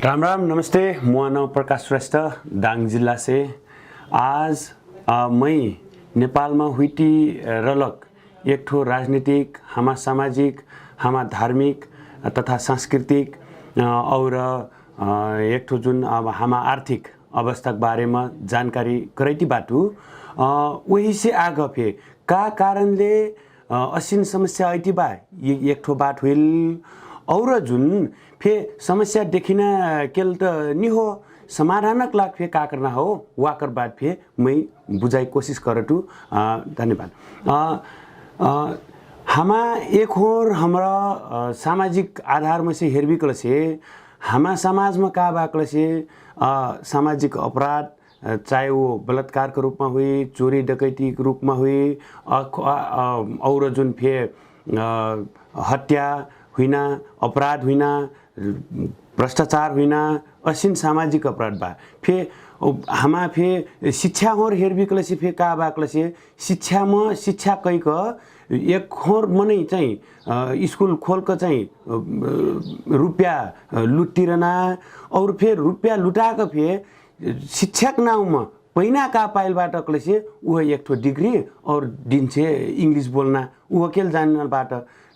राम राम नमस्ते। मैं प्रकाश श्रेष्ठ दाङ जिल्ला से। आज मैं नेपाल में हुईटी रलक एक ठो राजनीतिक, हमा सामाजिक, हमा धार्मिक तथा सांस्कृतिक और एक ठो जुन अब हमा आर्थिक अवस्था बारे में जानकारी करैती बाटू। वही से आग फे का कारण ले असिन समस्या ऐती बा एक ठो बात हुइल और जुन फे समस्या देखिना केल त नि हो समाधानक लाग फे का करना हो वाकर बात फे मैं बुझाई कोशिश करटू। धन्यवाद। हमा एक और हमरा सामाजिक आधार में से हेरबी कल से हमा समाज में का बाकल से सामाजिक अपराध चाहे वो बलात्कार के रूप में हुई, चोरी डकैती के रूप में हुई और जुन फे हत्या हुइना, अपराध हुइना, भ्रष्टाचार हुइना, असिन सामाजिक अपराध बा। फे हमा फे शिक्षा और हेरबी कल से फे का बाकल से शिक्षा में शिक्षा कई एक खोर मनै चाहिँ स्कूल खोल के चाहिँ रुपया लुटिरना और फिर रुपया लुटा के फे शिक्षक नाम में पहिना का पाइल बाट कल से वह एक ठो डिग्री और दिन से इंग्लिश बोलना वह केल जानना बाट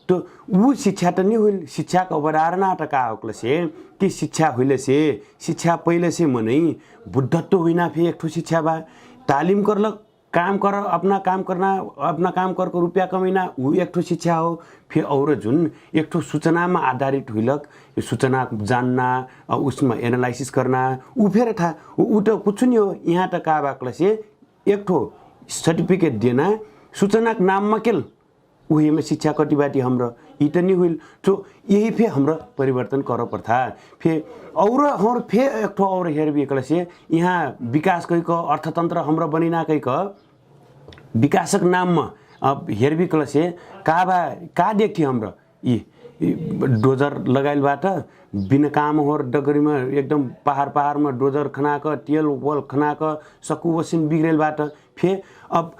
तो वो शिक्षा तो नहीं हुई। शिक्षा का अवधारणा तो का होकल से कि शिक्षा हुई से शिक्षा पहले से मनै बुद्धत्व हुईना फिर एक ठो शिक्षा बा। तालीम करलक काम कर अपना काम करना, अपना काम करके रुपया कमाइना वो एक ठो शिक्षा हो। फिर और जुन एक ठो सूचना में आधारित हुइलक सूचना जानना उसमें एनालाइसिस करना वो फिर था वो तो कुछ नहीं हो। यहाँ तक का बाकल से एक ठो सर्टिफिकेट देना सूचना नाम में केल वही में शिक्षा कटी बाटी हमरा इट नहीं हुई। तो यही फे हमरा परिवर्तन करो पड़ता फे और फे एक ठो और हेरबी कल से यहाँ विकास कई को अर्थतंत्र हमरा बनिना कई को विकासक नाम में अब हेरबी कल से का देखी हमरा डोजर लगाइल बाट बिना काम हो डगरी में एकदम पहाड़ में डोजर खना के तेल वल खना के सकु वसिन बिग्रेल बाट फे अब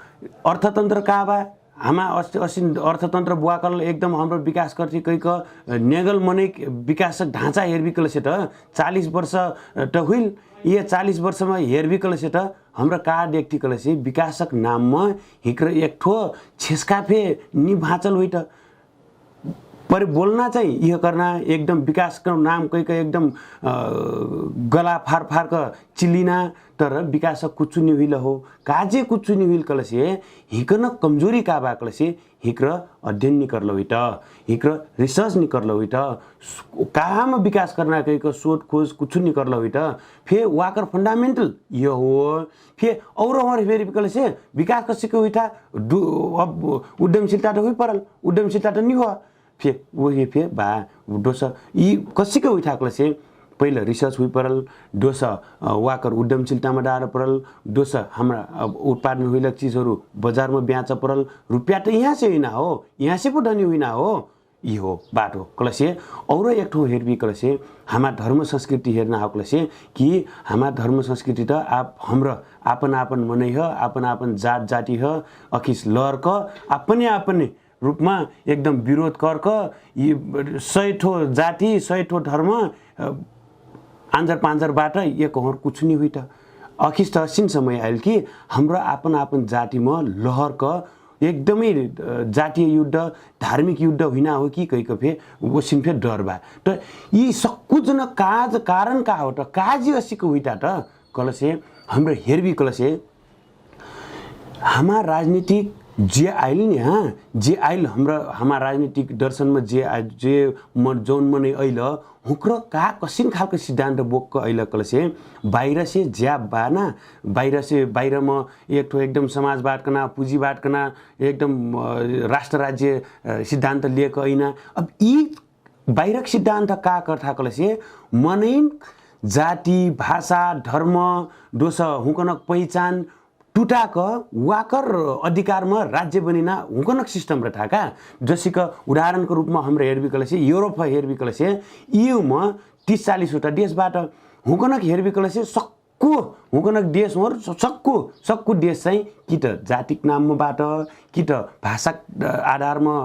अर्थतंत्र का बा हमा असिन अर्थतंत्र बुआकल एकदम हाम्रो विकास करती कई का नेगल मनै विकासक ढांचा हेरबी कल से 40 वर्ष त हुइल। ये 40 वर्ष में हेरबी कल से हमरा का देखती कल से विकासक नाम में हिक्र एक ठो छेस्का फे नि भाचल हुई त पर बोलना चाहिए यह करना एकदम विकास का नाम कई का एकदम गला फार का चिल्लिना तर विकास कुछ नहीं हुई हो काजे कुछ नहीं हुई कल से हिक्र कमजोरी का बा कल से हिक्र अध्ययन नहीं कर लो हिक्र रिसर्च नहीं कर लो कहाँ में विकास करना कहीं का शोध खोज कुछ नहीं कर लो फिर वाकर फंडामेंटल ये हो। फिर और फिर कल से विकास का सिक्के हुई था अब उद्यमशीलता तो हुई परल उद्यमशीलता तो नहीं हुआ। फिर वही फिर बा दोसा ये कसी के उठा कल से पहले रिसर्च हुई परल दोसा वाकर उद्यमशीलता में डाल परल दोसा हमारा उत्पादन हुई चीज़हरू बाजार में बेच परल रुपया तो यहाँ से हुई हो यहाँ से पो धनी हुई हो ये हो बात हो कल से। और एक ठो हेरबी कल से हमारा धर्म संस्कृति हेरना हो कल से कि हमारा धर्म संस्कृति तो आप हमरा आपन मनै हो आपन जात जाति हो अखिस लहर का अपने रूप में एकदम विरोध ये 100 ठो जाति 100 ठो धर्म आंजर पांजर बाट ये कहर कुछ नहीं हुई था। अखिस त असिन समय आयल कि हाम्रो आपन जाति में लहर का एकदमै जातीय युद्ध धार्मिक युद्ध हुइना हो कि कई कफे वसिन फे डर बा तो ये सकुज न काज कारण का हो त काजी असिको हुइता त कल से हाम्रो हेरबी कल से हमारा राजनीतिक जे आइल नि हाँ जे आइल हमारा राजनीतिक दर्शन में जे जौन मनै अइल हुक्र का कसिन खालको सिद्धान्त बोक अइल कल से बाहिर से ज्या बाना बाहिर में एक ठो एकदम समाजवाद कना पुँजीवाद कना एकदम राष्ट्र राज्य सिद्धान्त लिएको ऐना अब यी बाहिरक सिद्धान्त का कर्था कल से मनै जाति भाषा धर्म दोष हुकनक पहिचान टूटाक वाकर अधिकार में राज्य बनिना हुकनक सिस्टम रहा का जैसे उदाहरण के रूप में हाम्रो हेरबी कल से यूरोप हेरबी कल से EU में 30-40 वटा देशबाट हुकनक हेरबी कल से सक्कु हुकनक देश हो सक्कु देश चाहिँ कि त जातिक नामबाट कि त भाषा आधारमा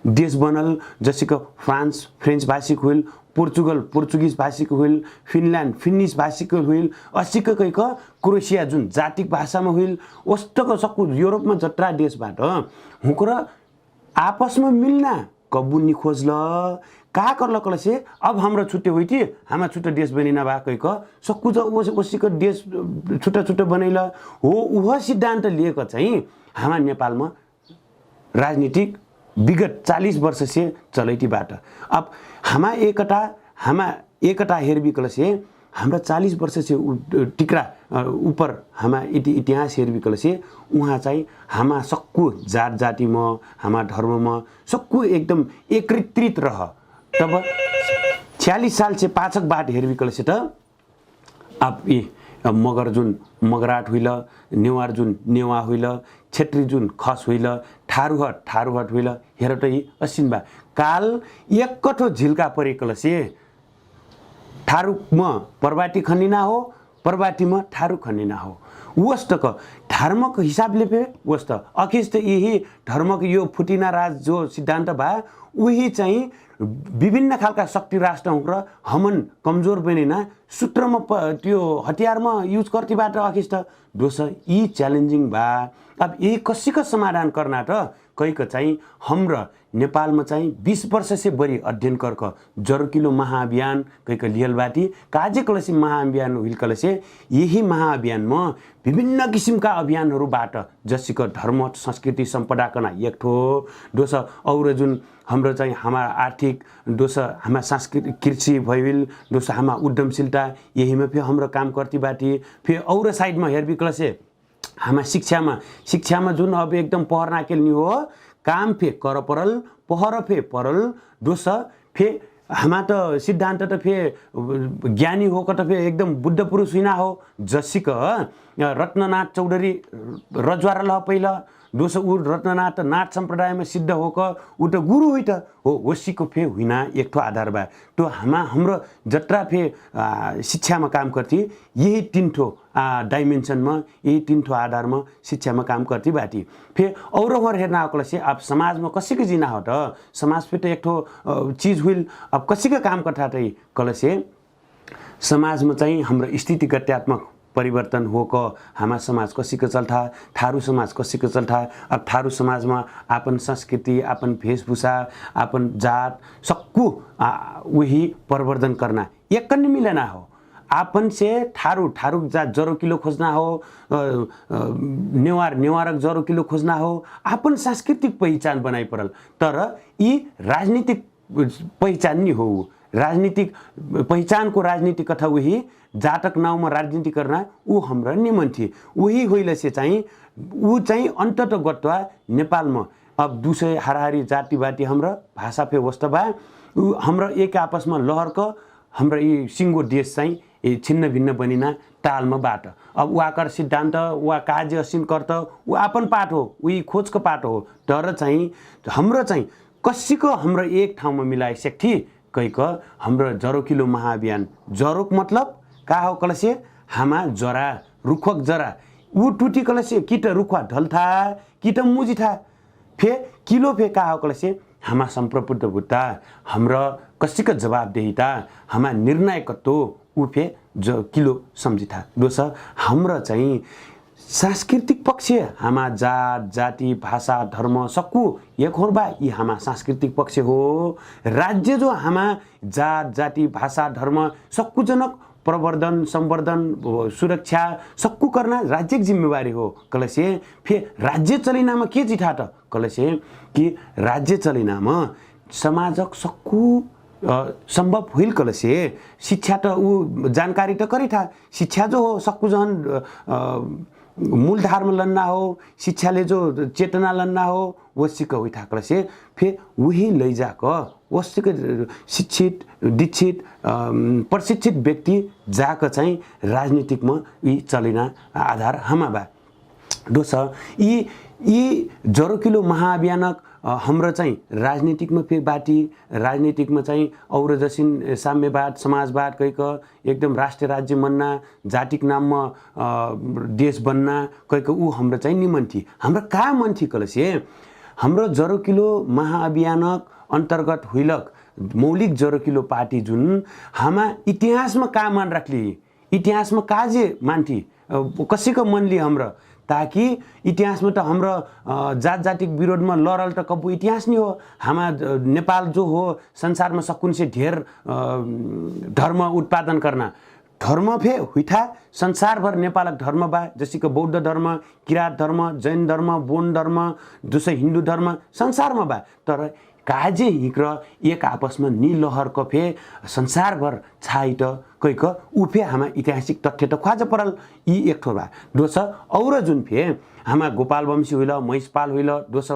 देश बनल, जसको फ्रान्स फ्रेन्च भाषिक हुइल, पोर्चुगल पोर्चुगिज भाषिक हुइल, फिनल्यान्ड फिनिस भाषिक हुइल, अस्तिको कैक क्रोएसिया जुन जातिक भाषामा हुइल, वस्तको सक्कु युरोपमा जत्रा देशबाट हुकर आपसमा मिल्ना कबुनी खोजल का करल कलसे अब हाम्रो छुट्टे होइ कि हामा छुट्टे देश बनिना बा कैक सक्कु ज ओसीको देश छुट्टा छुट्टा बनैल हो। उह सिद्धान्त लिएको चाहिँ हामा नेपालमा राजनीतिक विगत 40 वर्ष से चलैतीबाट अब हामा एकटा हेरबी कलसे हाम्रा 40 वर्ष से टिक्रा ऊपर हामा इतिहास हेरबी कलसे उहाँ चाहिँ हामा सक्कु जात जातिमा हामा धर्ममा सक्कु एकदम एकत्रित रह। तब 46 साल से पाछक बाट हेरबी कलसे त अब मगर जुन मगराट हुइल, नेवार जुन नेवा हुइल, क्षेत्री जुन खस हुइल, ठारुहट हुइल, हेरटै असिन बा काल एक कठो झिल्का परेकल से ठारुकमा परबाटी खनिना हो, परबाटीमा ठारु खनिना हो। वस्तक धर्मको हिसाबले पे वस्त अखिस्त यही धर्मको यो फुटिना राज जो सिद्धान्त बा उही चाहिँ विभिन्न खालका शक्ति राष्ट्र हमन कमजोर बनिना सूत्रमा त्यो हतियारमा युज गर्तीबाट अखिस्त दोष यी च्यालेन्जिङ बा। अब यही कसैको समाधान गर्न त कैक चाहिँ हाम्रो नेपालमा चाहिँ 20 वर्ष से बढी अध्ययन करक जरुकिलो महाअभियान कैक लियलबाटी काजे कलसी महाअभियान हुइल कलसे यही महाअभियानमा विभिन्न किसिमका अभियानहरूबाट जसको धर्म संस्कृति सम्पदाकना एकठो दोष और जुन हाम्रो चाहिँ हामा आर्थिक दोष हामा सांस्कृतिक कृषि भइल दोष हामा उद्यमशीलता यहीमा फेरि हाम्रो काम गर्तीबाटी फेरि और साइडमा हेरबी कलसे हामा शिक्षामा जुन अब एकदम पहर नाकेल्नी हो काम फे कर परल पहर फे परल दोष फे हामा त सिद्धान्त त फे ज्ञानी हो कत फे एकदम बुद्ध पुरुष हुइना हो जसिक रत्ननाथ चौधरी रजवार ल पहिला दोष उ रत्ननाथ नाथ सम्प्रदायमा सिद्ध हो क उ त गुरु होइ त हो वसीको फे हुइना एक ठो आधार बा। तो हाम्रो जत्रा फे शिक्षामा काम गर्थे यही 3 ठो डाइमेन्सनमा यही 3 ठो आधारमा शिक्षामा काम गर्थे बाटी फे और हेर्न आकलसे अब समाजमा कसैको जिना हो त समाज पे त एक ठो चीज हुइल अब कसैको काम कथा त कलसे समाजमा चाहिँ हाम्रो स्थितिगत्यात्मक परिवर्तन हो क हामा समाज कसैको चल्था थारू समाज कसैको चल्था। अब थारू समाजमा आपन संस्कृति आपन वेशभूषा आपन जात सक्कु वही परिवर्तन करना एक कन्ने मिलना हो। आपन से थारू जात जरो किलो खोजना हो, नेवारक जरो किलो खोजना हो, आपन सांस्कृतिक पहिचान बनाइ परल तर यी राजनीतिक पहिचान नि हो। राजनीतिक पहिचान को राजनीति कथा वही जातक नाउँमा राजनीति करना ऊ हाम्रो निमन थिए वही होइल से चाहिँ ऊ चाहिँ अन्तत गत्वा नेपालमा अब 200 हाराहारी जातिवादी हाम्रो भाषा पे वस्तु बा हाम्रो एक आपसमा लहरको हाम्रो यी सिङ्गो देश चाहिँ छिन्न भिन्न बनिना तालमा बाट अब वाकर सिद्धान्त वा काजे असिन कर्त ऊ आपन पाठ हो उही खोजको पाठ हो तर चाहिँ हाम्रो चाहिँ कसैको हाम्रो एक ठाउँमा मिलाइ सक्थी कैक हाम्रो जरोकिलो महाअभियान जरोक मतलब का हो कलसे हामा जरा रुखक जरा ऊ टुटी कलसे कि त रुखवा ढल्था कि त मुजिथा फे किलो फे का हो कलसे हामा सम्प्रभुत्व भुत्ता हाम्रो कसैको जवाबदेहिता हामा निर्णायकत्व ऊ फे किलो सम्झिथा दोष हाम्रो चाहिँ सांस्कृतिक पक्ष हामा जात जाति भाषा धर्म सक्कु एक हो बा यी हामा सांस्कृतिक पक्ष हो। राज्य जो हामा जात जाति भाषा धर्म सक्कु जनक प्रवर्धन संवर्धन सुरक्षा सक्कु करना राज्यक जिम्मेवारी हो कलसे फे राज्य चलिनामा के जिठा त कलसे कि राज्य चलिनामा समाजक सक्कु संभव हुइल कलसे शिक्षा त ऊ जानकारी त करिथा शिक्षा जो हो सक्कु जहन मूलधारमा लन्ना हो शिक्षाले जो चेतना लन्ना हो वसिक हुइथा कलसे फे वही लैजाक वसिक शिक्षित दीक्षित प्रशिक्षित व्यक्ति जाक चाहिँ राजनीतिकमा यी चलिना आधार हामा बा दोष यी जरोकिलो महाअभियानक हाम्रो चाहिँ राजनीतिकमा फेरि बाटी राजनीतिकमा चाहिँ और जसिन साम्यवाद समाजवाद कैक एकदम राष्ट्रिय राज्य मन्ना जातिक नाममा देश बन्ना कैक ऊ हाम्रो चाहिँ निमन्थी हाम्रो का मन्थी कलसे हाम्रो 0 किलो महाअभियानक अन्तर्गत हुइलक मौलिक 0 किलो पार्टी जुन हामा इतिहासमा का मान राख्ली इतिहासमा काजे मान्थी कसैको मनले हाम्रो ताकि इतिहासमा त हाम्रो जात जातिक विरोधमा लडल त कबु इतिहास नहीं हो हामा नेपाल जो हो संसारमा सकुन से ढेर धर्म उत्पादन करना धर्म फे हुइथा संसारभर नेपालक धर्म बा जैसे कि बौद्ध धर्म किरात धर्म जैन धर्म बोन धर्म दूसरे हिंदू धर्म संसारमा बा तर काजे हिक्र एक आपसमा नि लहर कफे संसारभर छाइ त कैक उफे हामा ऐतिहासिक तथ्य त ख्वाज परल यी एक ठो बा दोस और जुन फे हामा गोपाल वंशी होइल महिषपाल होइल दोस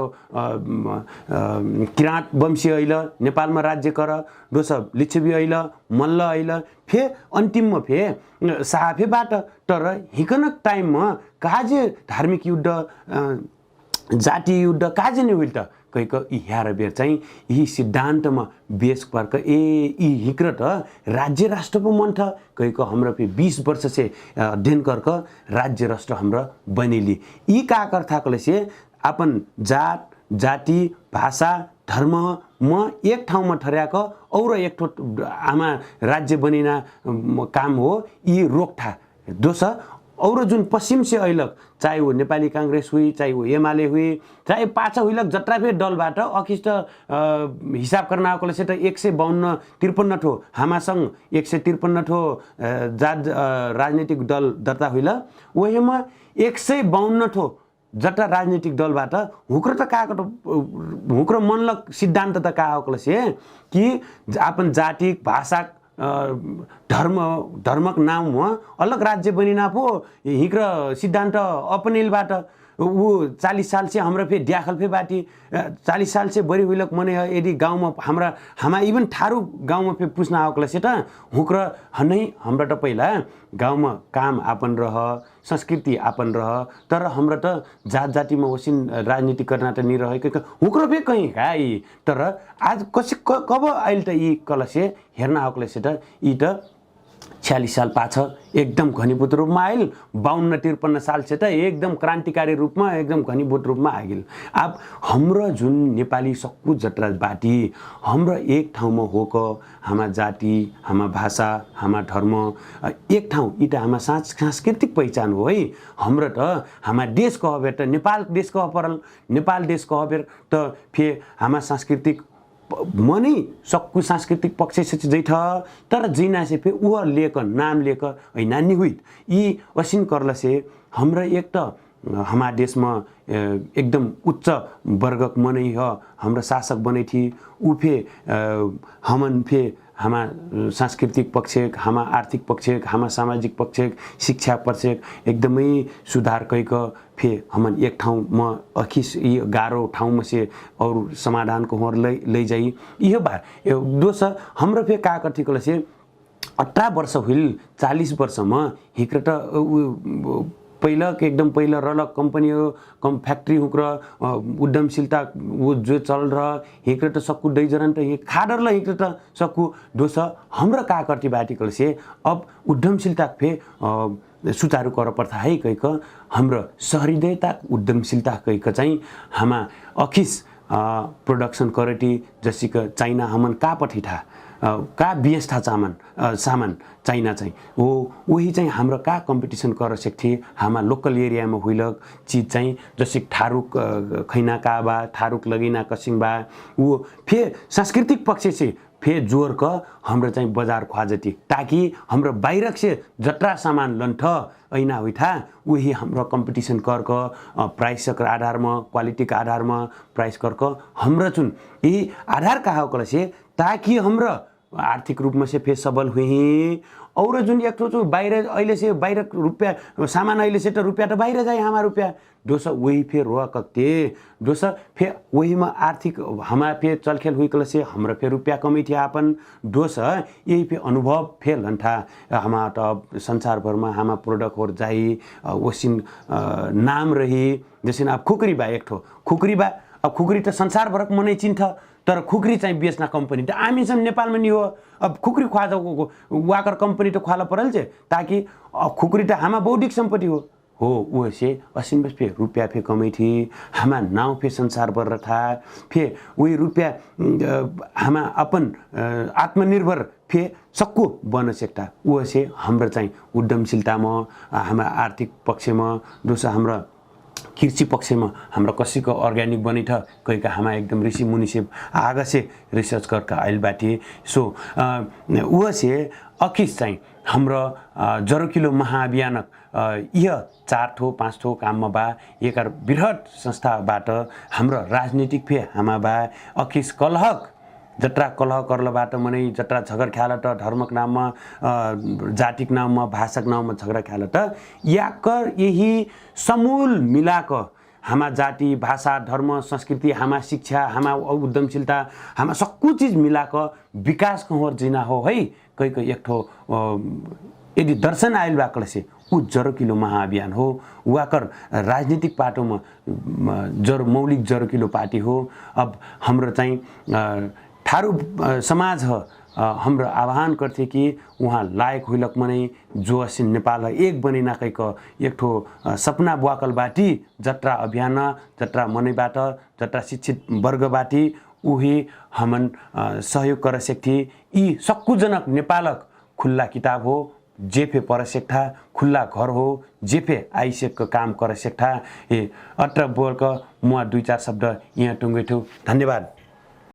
किराँत वंशी होइल नेपालमा राज्य कर दोस लिच्छवी होइल मल्ल होइल फे अन्तिममा फे साफेबाट तर हिकनक टाइममा काजे धार्मिक युद्ध जाति युद्ध काजे नै होइल त कैक यहाँ बेर चाहिँ यही सिद्धान्तमा बेस पर्क यी हिक्र त राज्य राष्ट्र पो मन था कैक हाम्रो पे 20 वर्ष से अध्ययन करक राज्य राष्ट्र हाम्रो बनेली यी का कर्थाकले से अपन जात जाति भाषा धर्म म एक ठाउँमा ठर्याक और एक ठो आमा राज्य बनिना काम हो यी रोकथा दोस और जुन पश्चिम से अहिलक चाहे वो नेपाली कांग्रेस हुई चाहे वो एमाले हुई चाहे पाछा हुइलक जत्रा फे दलबाट अखिस्ट हिसाब गर्न आकोले से त 152 53 ठो हामासँग 153 ठो जात राजनीतिक दल दर्ता हुइल वहीमा 152 ठो जट्टा राजनीतिक दलबाट हुक्र त काको हुक्र मनलक सिद्धान्त त का आकोले से कि अपन जातिक भाषा धर्मक नाम हो अलग राज्य बनिना पो हिक्र सिद्धान्त अपनेलबाट वो 40 साल से हाम्रो फे ड्याखल फे बाटी 40 साल से बढी हुइलक मने यदि गाउँमा हामा इभन थारू गाउँमा फे पुस्न आउकला से त हुक्र हनै हाम्रो त पहिला गाउँमा काम आपन रह संस्कृति आपन रह तर हाम्रो त जात जातिमा ओसिन राजनीति गर्न त नि रहेको हुक्र फे कहीं खाइ तर आज कब आइल त यी कलसे हेर्न आउकला से त यी त 46 साल पाछा एकदम घनीभूत रूपमा आइल 52-53 साल से त एकदम क्रान्तिकारी रूपमा एकदम घनीभूत रूपमा आगिल अब हाम्रो जुन नेपाली सक्कु जत्रा बाटी हाम्रो एक ठाउँमा होक हामा जाति हामा भाषा हामा धर्म एक ठाउँ इटा हामा सांस्कृतिक पहिचान हो है हाम्रो त हामा देश कहबे त नेपाल देश कह परल नेपाल देश कहबे त फे हामा सांस्कृतिक मनै सक्कु सांस्कृतिक पक्ष से जैठ तर जिना से फे उ लेक नाम लेक हैना नि हुइत यी असिन करला से हाम्रो एक त हामा देशमा एकदम उच्च वर्गक मनै ह हाम्रो शासक बनै थी उफे हमन फे हामा सांस्कृतिक पक्ष हामा आर्थिक पक्ष हामा सामाजिक पक्ष शिक्षा पक्ष एकदमै सुधार कैक फे हमन एक ठाउँमा अखिस यी गाह्रो ठाउँमा से और समाधान को होर लै जाई इहो बार दोस हाम्रो फे का कथिकले से 18 वर्ष हुइल 40 वर्षमा हिक्र त पहिला के एकदम पहिला रलक कंपनी कम फैक्ट्री हुक्र उद्यमशीलता वो जो चल रहा हिक्र त सक्कु दैजरन त खाडर ल हिक्र त सक्कु दोस हाम्रो का करती बाटिकल से अब उद्यमशीलता फे सुचारू कर पर्था है कैक हाम्रो सहृदयता उद्यमशीलता कैक चाहिँ हामा अखिस प्रोडक्सन क्वालिटी जसिक चाइना हमन का पठिथा का व्यवस्था सामान चाइना चाहिँ हो वही चाहिँ हाम्रो का कम्पिटिसन कर सक्थे हामा लोकल एरियामा हुइलक चीज चाहिँ जसै थारुक खैना का बा थारुक लगिना कसिङ बा वो फे सांस्कृतिक पक्ष से फे जोर क हाम्रो चाहिँ बजार ख्वाजती ताकि हाम्रो बाहिरक से जत्रा सामान लन्ठ ऐना हुइथा वही हाम्रो कम्पिटिसन कर क प्राइसक आधारमा क्वालिटीका आधारमा प्राइस कर क हाम्रो चुन यही आधार कहा कल से ताकि हाम्रो आर्थिक रूपमा से फे सबल हुई और जुन एक ठो बाहिर अहिले से बाहिर रुपैयाँ सामान अहिले से त रुपैयाँ त बाहिर जाए हामा रुपैयाँ दोस वही फे रोकते दोस फे वहीमा आर्थिक हमा फे चलखेल हुई कल से हाम्रो फे रुपैयाँ कमी थिए आपन दोस यही फे अनुभव फे लन्ठा हामा त संसार भरमा हामा प्रोडक्ट और जाई वसिन नाम रही जैसे आप खुकरी बा एक ठो खुकरी बा अब खुकुरी त संसारभरक मनै चिन्छ तर खुकुरी चाहिँ बेच्न कम्पनी त हामी चाहिँ नेपालमा नि हो अब खुकुरी ख्वाजा वाकर कंपनी तो ख्वाला परल छे ताकि खुकुरी तो हमा बौद्धिक संपत्ति हो वो से असीम बस फे रुपया फे कमाई थी हमा नाव फे संसार पर था फे वही रुपया हमा अपन आत्मनिर्भर फे सक्को बन सकता वो से हाम्रो चाहिँ उद्यमशीलतामा हमा आर्थिक पक्षमा दोस्रो हाम्रो कृषि पक्षमा हाम्रो कसैको अर्ग्यानिक बनी था कोही का हमा एकदम ऋषि मुनि से आगे से रिसर्च करके आइल बाटी सो वो से अखिस चाहिँ हाम्रो 0 किलो महाअभियान यह 4 ठो 5 ठो काममा बा एकर बृहत संस्थाबाट हाम्रो राजनीतिक फे हामा बा अखिस कलहक जत्रा कलह करलबाट मनै जत्रा झगड ख्याल त धर्मक नाममा जातिक नाममा भाषाक नाममा झगडा ख्याल त याकर यही समूल मिलाक हामा जाति भाषा धर्म संस्कृति हामा शिक्षा हामा उद्यमशीलता हामा सक्कु चीज मिलाक विकास कहर जिना हो है कहीको एक ठो यदि दर्शन आइल बाकल से उ 0 किलो महाअभियान हो वाकर राजनीतिक पाटोमा मौलिक 0 किलो पार्टी हो अब हाम्रो चाहिँ थारू समाज ह हाम्रो आह्वान गर्थे कि वहाँ लायक हुइलक मनै जो असिन नेपाल एक बनिना कैक एक ठो सपना बुवाकल बाटी जत्रा अभियान जत्रा मनैबाट जत्रा शिक्षित वर्गबाटी उही हमन सहयोग कर सकथि यी सक्कुजनक नेपालक खुल्ला किताब हो जेफे परसेक्ठा खुल्ला घर हो जेफे आइसेक काम कर सकता ए अत्र बोलक म 2-4 शब्द यहाँ टुङ्गैठु धन्यवाद।